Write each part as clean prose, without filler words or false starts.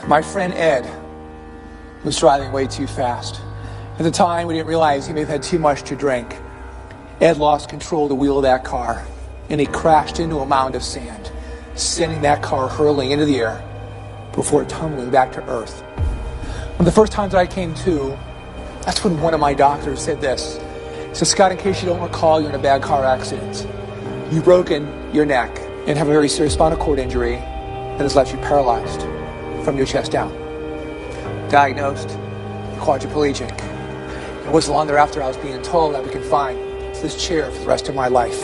My friend Ed was driving way too fast. At the time, we didn't realize he may have had too much to drink. Ed lost control of the wheel of that car, and he crashed into a mound of sand, sending that car hurling into the air before tumbling back to earth. One of the first times that I came to, that's when one of my doctors said this. He said, Scott, in case you don't recall, you're in a bad car accident. You've broken your neck and have a very serious spinal cord injury that has left you paralyzed from your chest down. Diagnosed quadriplegic. It wasn't long thereafter I was being told I would confine to this chair for the rest of my life.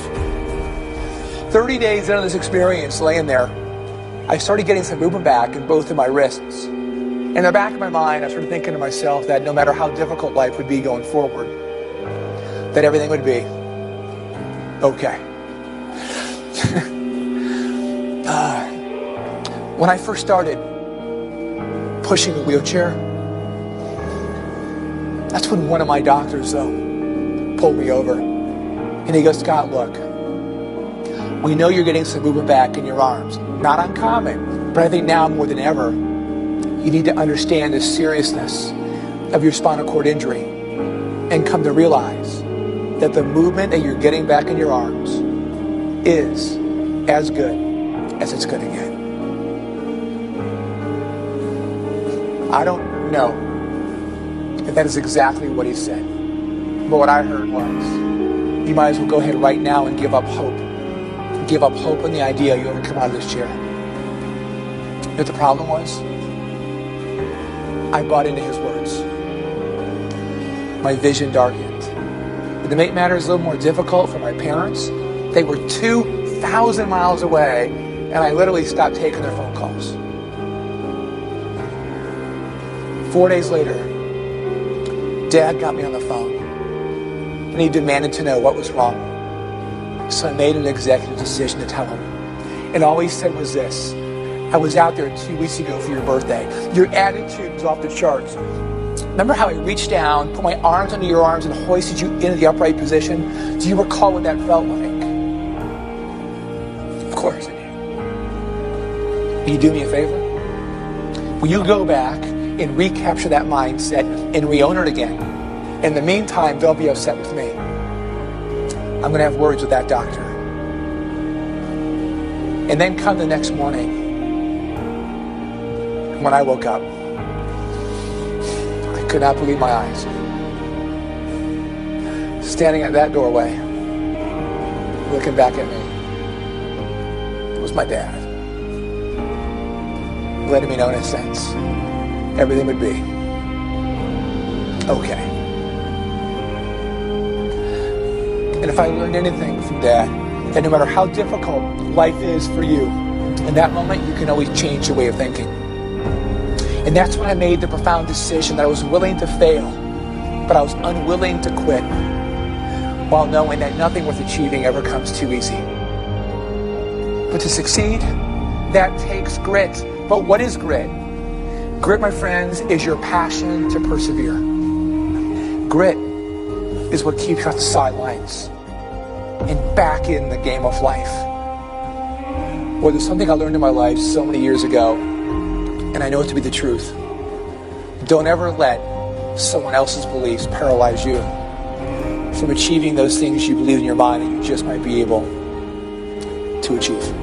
30 days into this experience, laying there, I started getting some movement back in both of my wrists. In the back of my mind, I started thinking to myself that no matter how difficult life would be going forward, that everything would be okay. When I first started pushing the wheelchair, that's when one of my doctors, pulled me over. And he goes, Scott, look, we know you're getting some movement back in your arms. Not uncommon, but I think now more than ever, you need to understand the seriousness of your spinal cord injury and come to realize that the movement that you're getting back in your arms is as good as it's going to get. I don't know if that is exactly what he said, but what I heard was, you might as well go ahead right now and give up hope. Give up hope in the idea you'll ever come out of this chair. You know what the problem was? I bought into his words. My vision darkened. But to make matters a little more difficult for my parents, they were 2,000 miles away, and I literally stopped taking their phone calls. 4 days later, Dad got me on the phone, and he demanded to know what was wrong. So I made an executive decision to tell him. And all he said was this: I was out there 2 weeks ago for your birthday. Your attitude was off the charts. Remember how I reached down, put my arms under your arms, and hoisted you into the upright position? Do you recall what that felt like? Of course I do. Will you do me a favor? Will you go back and recapture that mindset and re-own it again? In the meantime, don't be upset with me. I'm going to have words with that doctor. And then come the next morning, when I woke up, I could not believe my eyes. Standing at that doorway, looking back at me, it was my dad. Letting me know in a sense, everything would be okay. And if I learned anything from Dad, that no matter how difficult life is for you, in that moment you can always change your way of thinking. And that's when I made the profound decision that I was willing to fail, but I was unwilling to quit, while knowing that nothing worth achieving ever comes too easy. But to succeed, that takes grit. But what is grit? Grit, my friends, is your passion to persevere. Grit is what keeps you off the sidelines and back in the game of life. Well, there's something I learned in my life so many years ago, and I know it to be the truth. Don't ever let someone else's beliefs paralyze you from achieving those things you believe in your mind that you just might be able to achieve.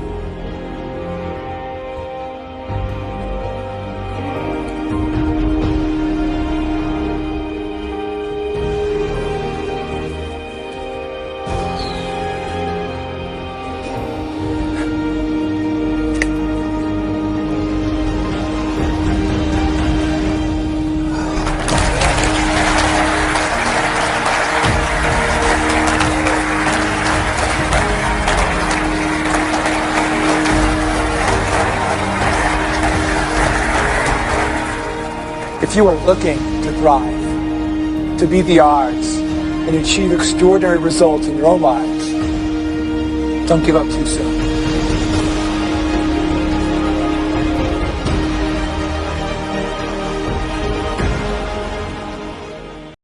If you are looking to thrive, to beat the odds, and achieve extraordinary results in your own lives, don't give up too soon.